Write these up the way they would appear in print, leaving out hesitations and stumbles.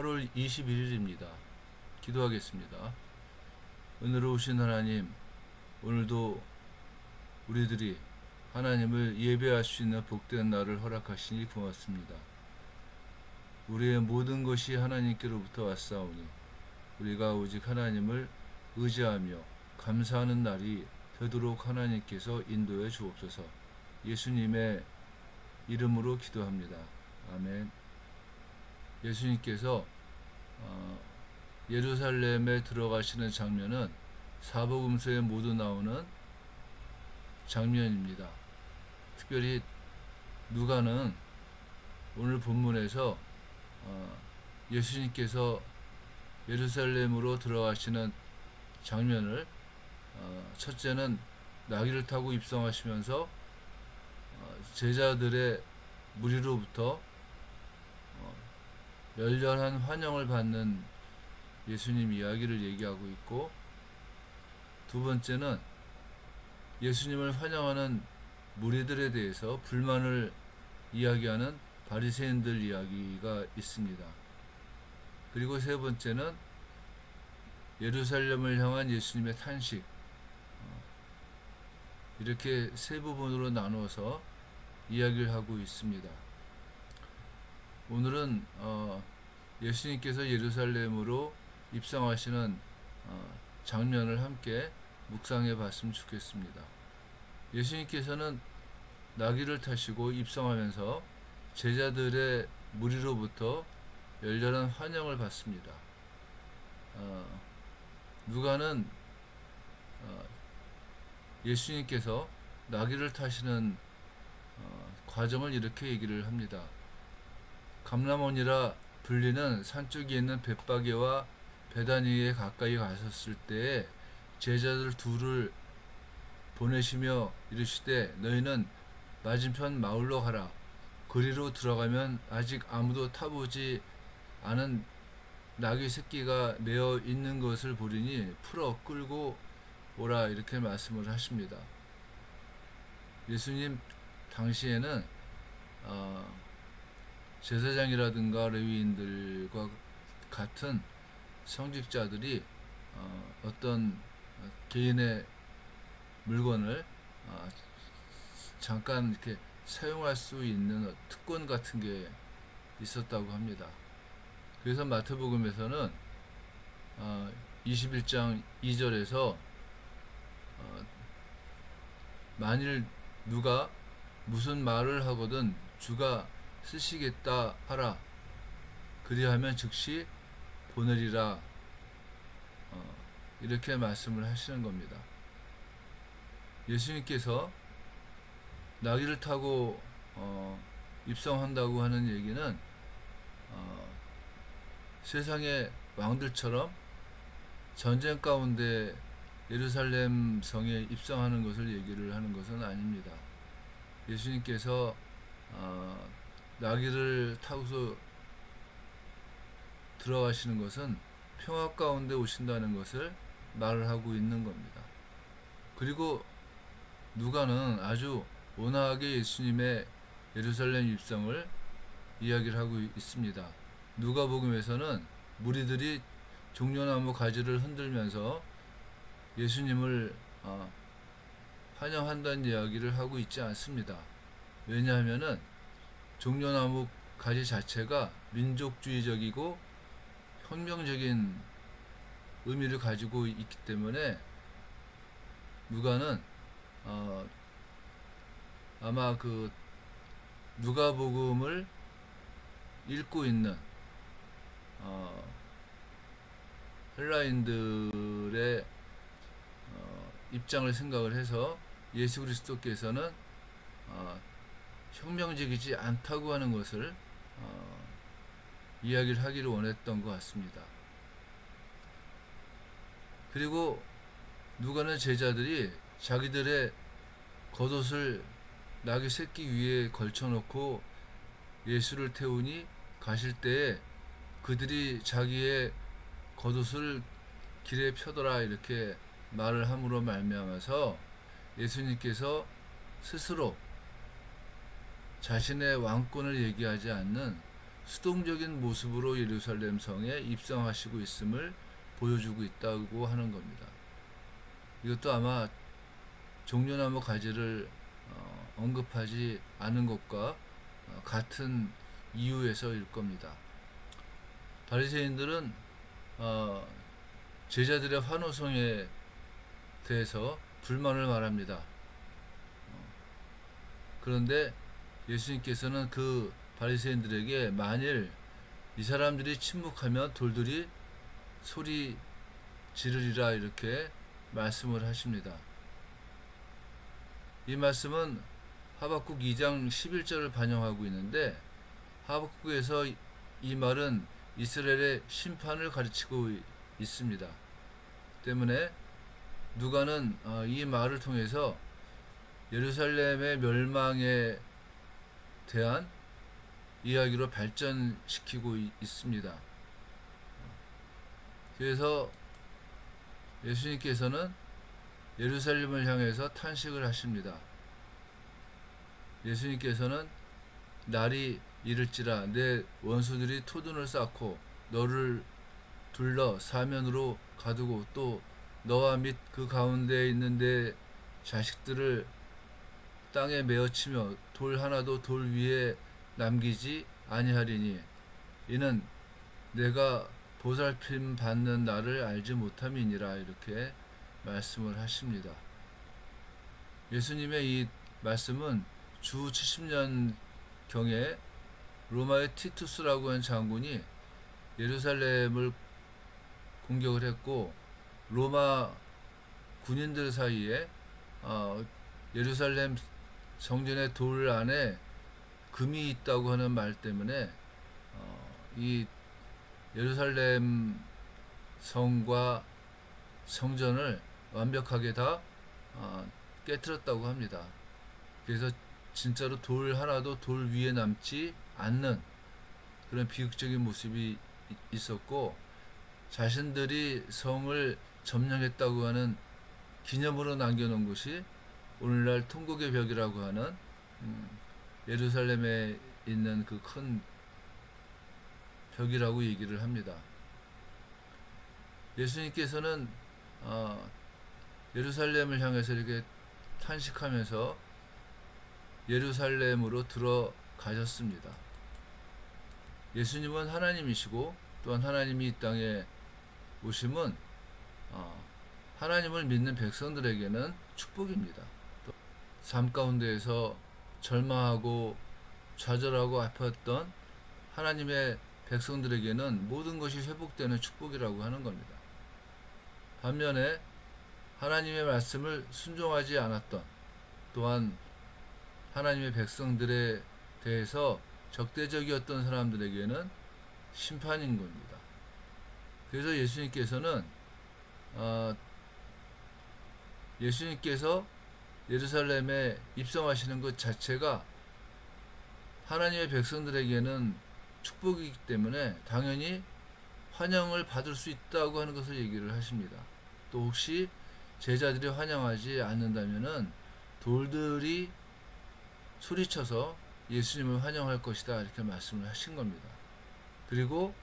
8월 21일입니다. 기도하겠습니다. 은혜로우신 하나님, 오늘도 우리들이 하나님을 예배할 수 있는 복된 날을 허락하시니 고맙습니다. 우리의 모든 것이 하나님께로부터 왔사오니 우리가 오직 하나님을 의지하며 감사하는 날이 되도록 하나님께서 인도해 주옵소서. 예수님의 이름으로 기도합니다. 아멘. 예수님께서 예루살렘에 들어가시는 장면은 사복음서에 모두 나오는 장면입니다. 특별히 누가는 오늘 본문에서 예수님께서 예루살렘으로 들어가시는 장면을 첫째는 나귀를 타고 입성하시면서 제자들의 무리로부터 열렬한 환영을 받는 예수님 이야기를 얘기하고 있고, 두 번째는 예수님을 환영하는 무리들에 대해서 불만을 이야기하는 바리새인들 이야기가 있습니다. 그리고 세 번째는 예루살렘을 향한 예수님의 탄식, 이렇게 세 부분으로 나누어서 이야기를 하고 있습니다. 오늘은 예수님께서 예루살렘으로 입성하시는 장면을 함께 묵상해 봤으면 좋겠습니다. 예수님께서는 나귀를 타시고 입성하면서 제자들의 무리로부터 열렬한 환영을 받습니다. 누가는 예수님께서 나귀를 타시는 과정을 이렇게 얘기를 합니다. 감람원이라 불리는 산쪽에 있는 벳바게와 베다니에 가까이 가셨을 때에 제자들 둘을 보내시며 이르시되 너희는 맞은편 마을로 가라. 그리로 들어가면 아직 아무도 타보지 않은 나귀 새끼가 매어 있는 것을 보리니 풀어 끌고 오라, 이렇게 말씀을 하십니다. 예수님 당시에는 제사장이라든가 레위인들과 같은 성직자들이 어떤 개인의 물건을 잠깐 이렇게 사용할 수 있는 특권 같은 게 있었다고 합니다. 그래서 마태복음에서는 21장 2절에서 만일 누가 무슨 말을 하거든 주가 쓰시겠다 하라. 그리하면 즉시 보내리라. 이렇게 말씀을 하시는 겁니다. 예수님께서 나귀를 타고 입성한다고 하는 얘기는 세상의 왕들처럼 전쟁 가운데 예루살렘 성에 입성하는 것을 얘기를 하는 것은 아닙니다. 예수님께서 나귀를 타고서 들어가시는 것은 평화 가운데 오신다는 것을 말을 하고 있는 겁니다. 그리고 누가는 아주 온화하게 예수님의 예루살렘 입성을 이야기를 하고 있습니다. 누가복음에서는 무리들이 종려나무 가지를 흔들면서 예수님을 환영한다는 이야기를 하고 있지 않습니다. 왜냐하면은 종려나무 가지 자체가 민족주의적이고 혁명적인 의미를 가지고 있기 때문에 누가는 아마 그 누가복음을 읽고 있는 헬라인들의 입장을 생각을 해서 예수 그리스도께서는 혁명적이지 않다고 하는 것을 이야기를 하기를 원했던 것 같습니다. 그리고 누가는 제자들이 자기들의 겉옷을 나귀 새끼 위에 걸쳐놓고 예수를 태우니 가실 때에 그들이 자기의 겉옷을 길에 펴더라, 이렇게 말을 함으로 말미암아서 예수님께서 스스로 자신의 왕권을 얘기하지 않는 수동적인 모습으로 예루살렘 성에 입성하시고 있음을 보여주고 있다고 하는 겁니다. 이것도 아마 종려나무 가지를 언급하지 않은 것과 같은 이유에서일 겁니다. 바리새인들은 제자들의 환호성에 대해서 불만을 말합니다. 그런데 예수님께서는 그 바리새인들에게 만일 이 사람들이 침묵하면 돌들이 소리 지르리라 이렇게 말씀을 하십니다. 이 말씀은 하박국 2장 11절을 반영하고 있는데, 하박국에서 이 말은 이스라엘의 심판을 가르치고 있습니다. 때문에 누가는 이 말을 통해서 예루살렘의 멸망에 대한 이야기로 발전시키고 있습니다. 그래서 예수님께서는 예루살렘을 향해서 탄식을 하십니다. 예수님께서는 날이 이를지라 내 원수들이 토둔을 쌓고 너를 둘러 사면으로 가두고 또 너와 및 그 가운데에 있는 내 자식들을 땅에 메어치며 돌 하나도 돌 위에 남기지 아니하리니 이는 내가 보살핌 받는 나를 알지 못함이니라 이렇게 말씀을 하십니다. 예수님의 이 말씀은 주 70년 경에 로마의 티투스라고 하는 장군이 예루살렘을 공격을 했고, 로마 군인들 사이에 예루살렘 성전의 돌 안에 금이 있다고 하는 말 때문에 이 예루살렘 성과 성전을 완벽하게 다 깨트렸다고 합니다. 그래서 진짜로 돌 하나도 돌 위에 남지 않는 그런 비극적인 모습이 있었고, 자신들이 성을 점령했다고 하는 기념으로 남겨놓은 것이 오늘날 통곡의 벽이라고 하는 예루살렘에 있는 그 큰 벽이라고 얘기를 합니다. 예수님께서는 예루살렘을 향해서 이렇게 탄식하면서 예루살렘으로 들어가셨습니다. 예수님은 하나님이시고 또한 하나님이 이 땅에 오심은 하나님을 믿는 백성들에게는 축복입니다. 또 삶 가운데에서 절망하고 좌절하고 아팠던 하나님의 백성들에게는 모든 것이 회복되는 축복이라고 하는 겁니다. 반면에 하나님의 말씀을 순종하지 않았던, 또한 하나님의 백성들에 대해서 적대적이었던 사람들에게는 심판인 겁니다. 그래서 예수님께서 예루살렘에 입성하시는 것 자체가 하나님의 백성들에게는 축복이기 때문에 당연히 환영을 받을 수 있다고 하는 것을 얘기를 하십니다. 또 혹시 제자들이 환영하지 않는다면은 돌들이 소리쳐서 예수님을 환영할 것이다 이렇게 말씀을 하신 겁니다. 그리고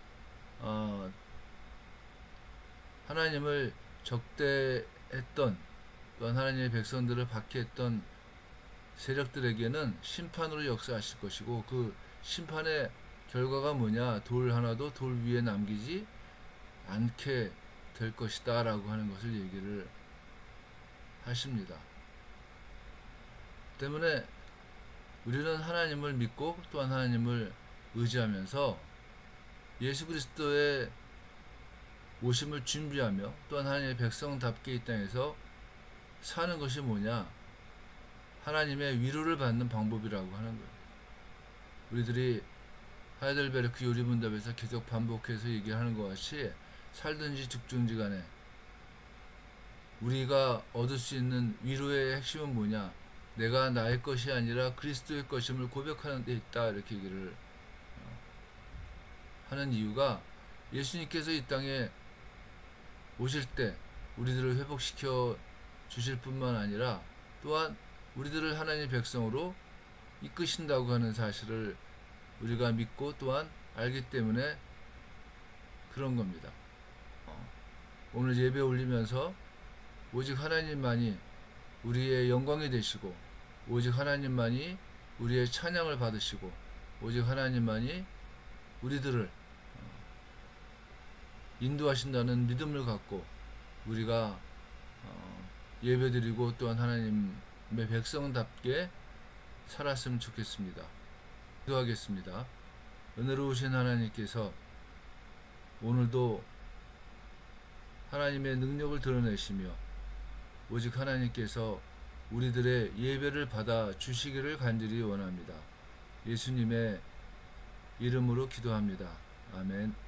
하나님을 적대했던, 또한 하나님의 백성들을 박해했던 세력들에게는 심판으로 역사하실 것이고, 그 심판의 결과가 뭐냐, 돌 하나도 돌 위에 남기지 않게 될 것이다 라고 하는 것을 얘기를 하십니다. 때문에 우리는 하나님을 믿고 또한 하나님을 의지하면서 예수 그리스도의 오심을 준비하며 또한 하나님의 백성답게 이 땅에서 사는 것이 뭐냐, 하나님의 위로를 받는 방법이라고 하는 거예요. 우리들이 하이델베르크 요리문답에서 계속 반복해서 얘기하는 것 같이 살든지 죽든지 간에 우리가 얻을 수 있는 위로의 핵심은 뭐냐, 내가 나의 것이 아니라 그리스도의 것임을 고백하는 데 있다 이렇게 얘기를 하는 이유가, 예수님께서 이 땅에 오실 때 우리들을 회복시켜 주실 뿐만 아니라 또한 우리들을 하나님의 백성으로 이끄신다고 하는 사실을 우리가 믿고 또한 알기 때문에 그런 겁니다. 오늘 예배 올리면서 오직 하나님만이 우리의 영광이 되시고, 오직 하나님만이 우리의 찬양을 받으시고, 오직 하나님만이 우리들을 인도하신다는 믿음을 갖고 우리가 예배드리고 또한 하나님의 백성답게 살았으면 좋겠습니다. 기도하겠습니다. 은혜로우신 하나님께서 오늘도 하나님의 능력을 드러내시며 오직 하나님께서 우리들의 예배를 받아 주시기를 간절히 원합니다. 예수님의 이름으로 기도합니다. 아멘.